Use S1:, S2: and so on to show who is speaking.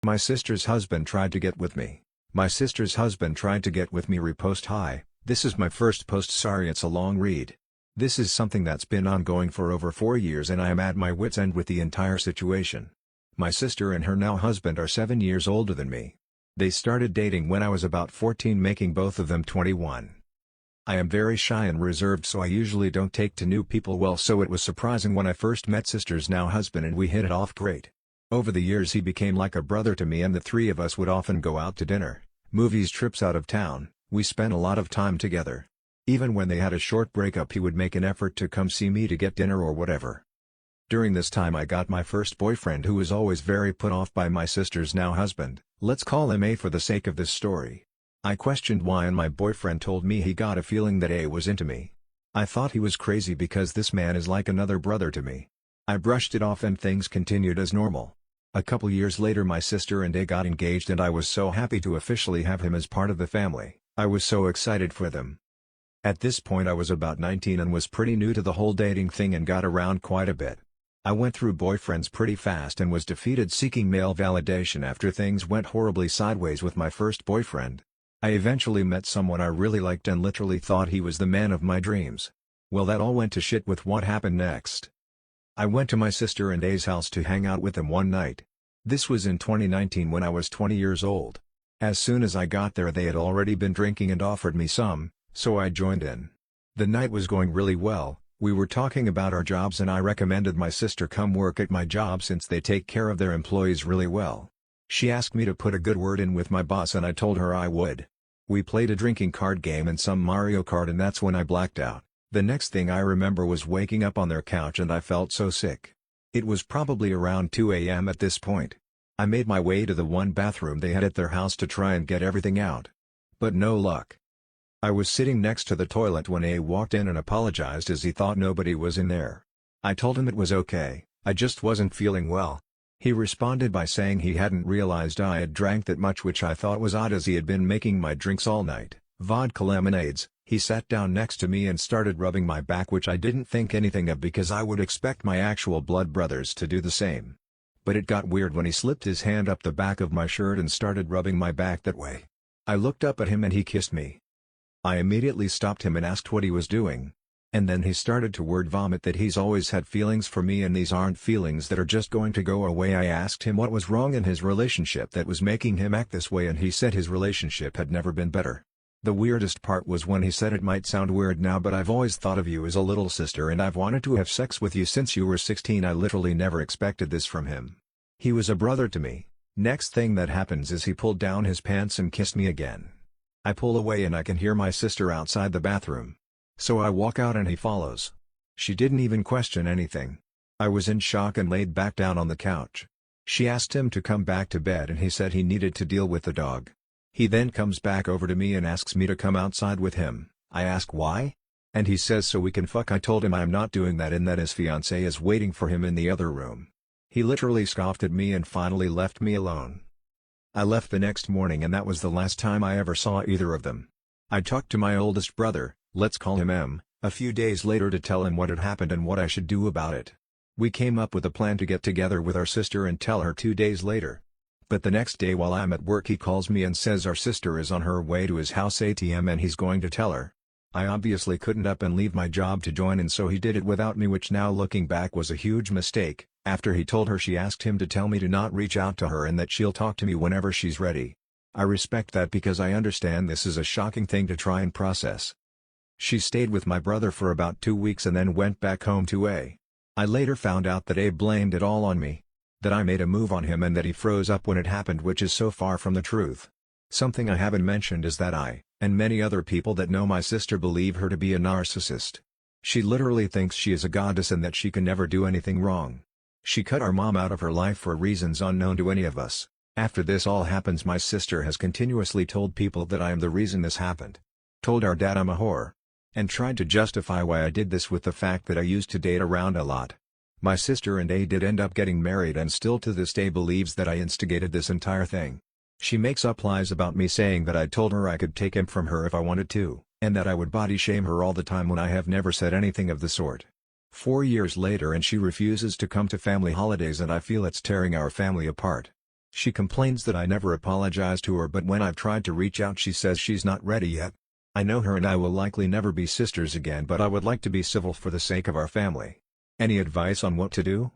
S1: My sister's husband tried to get with me. My sister's husband tried to get with me. Repost. Hi, this is my first post. Sorry it's a long read. This is something that's been ongoing for over 4 years and I am at my wit's end with the entire situation. My sister and her now husband are 7 years older than me. They started dating when I was about 14, making both of them 21. I am very shy and reserved, so I usually don't take to new people well, so it was surprising when I first met sister's now husband and we hit it off great. Over the years he became like a brother to me and the three of us would often go out to dinner, movies, trips out of town. We spent a lot of time together. Even when they had a short breakup he would make an effort to come see me to get dinner or whatever. During this time I got my first boyfriend who was always very put off by my sister's now husband. Let's call him A for the sake of this story. I questioned why and my boyfriend told me he got a feeling that A was into me. I thought he was crazy because this man is like another brother to me. I brushed it off and things continued as normal. A couple years later my sister and A got engaged and I was so happy to officially have him as part of the family. I was so excited for them. At this point I was about 19 and was pretty new to the whole dating thing and got around quite a bit. I went through boyfriends pretty fast and was defeated seeking male validation after things went horribly sideways with my first boyfriend. I eventually met someone I really liked and literally thought he was the man of my dreams. Well, that all went to shit with what happened next. I went to my sister and A's house to hang out with them one night. This was in 2019 when I was 20 years old. As soon as I got there they had already been drinking and offered me some, so I joined in. The night was going really well. We were talking about our jobs and I recommended my sister come work at my job since they take care of their employees really well. She asked me to put a good word in with my boss and I told her I would. We played a drinking card game and some Mario Kart and that's when I blacked out. The next thing I remember was waking up on their couch and I felt so sick. It was probably around 2 a.m. at this point. I made my way to the one bathroom they had at their house to try and get everything out. But no luck. I was sitting next to the toilet when A walked in and apologized as he thought nobody was in there. I told him it was okay, I just wasn't feeling well. He responded by saying he hadn't realized I had drank that much, which I thought was odd as he had been making my drinks all night. Vodka lemonades. He sat down next to me and started rubbing my back, which I didn't think anything of because I would expect my actual blood brothers to do the same. But it got weird when he slipped his hand up the back of my shirt and started rubbing my back that way. I looked up at him and he kissed me. I immediately stopped him and asked what he was doing. And then he started to word vomit that he's always had feelings for me and these aren't feelings that are just going to go away. I asked him what was wrong in his relationship that was making him act this way and he said his relationship had never been better. The weirdest part was when he said, it might sound weird now but I've always thought of you as a little sister and I've wanted to have sex with you since you were 16. I literally never expected this from him. He was a brother to me. Next thing that happens is he pulled down his pants and kissed me again. I pull away and I can hear my sister outside the bathroom. So I walk out and he follows. She didn't even question anything. I was in shock and laid back down on the couch. She asked him to come back to bed and he said he needed to deal with the dog. He then comes back over to me and asks me to come outside with him. I ask why? And he says so we can fuck. I told him I'm not doing that and that his fiancée is waiting for him in the other room. He literally scoffed at me and finally left me alone. I left the next morning and that was the last time I ever saw either of them. I talked to my oldest brother, let's call him M, a few days later to tell him what had happened and what I should do about it. We came up with a plan to get together with our sister and tell her 2 days later. But the next day while I'm at work he calls me and says our sister is on her way to his house ATM and he's going to tell her. I obviously couldn't up and leave my job to join and so he did it without me, which now looking back was a huge mistake. After he told her, she asked him to tell me to not reach out to her and that she'll talk to me whenever she's ready. I respect that because I understand this is a shocking thing to try and process. She stayed with my brother for about 2 weeks and then went back home to A. I later found out that A blamed it all on me. That I made a move on him and that he froze up when it happened, which is so far from the truth. Something I haven't mentioned is that I, and many other people that know my sister, believe her to be a narcissist. She literally thinks she is a goddess and that she can never do anything wrong. She cut our mom out of her life for reasons unknown to any of us. After this all happens, my sister has continuously told people that I am the reason this happened. Told our dad I'm a whore. And tried to justify why I did this with the fact that I used to date around a lot. My sister and A did end up getting married and still to this day believes that I instigated this entire thing. She makes up lies about me saying that I told her I could take him from her if I wanted to, and that I would body shame her all the time when I have never said anything of the sort. 4 years later and she refuses to come to family holidays and I feel it's tearing our family apart. She complains that I never apologized to her, but when I've tried to reach out she says she's not ready yet. I know her and I will likely never be sisters again, but I would like to be civil for the sake of our family. Any advice on what to do?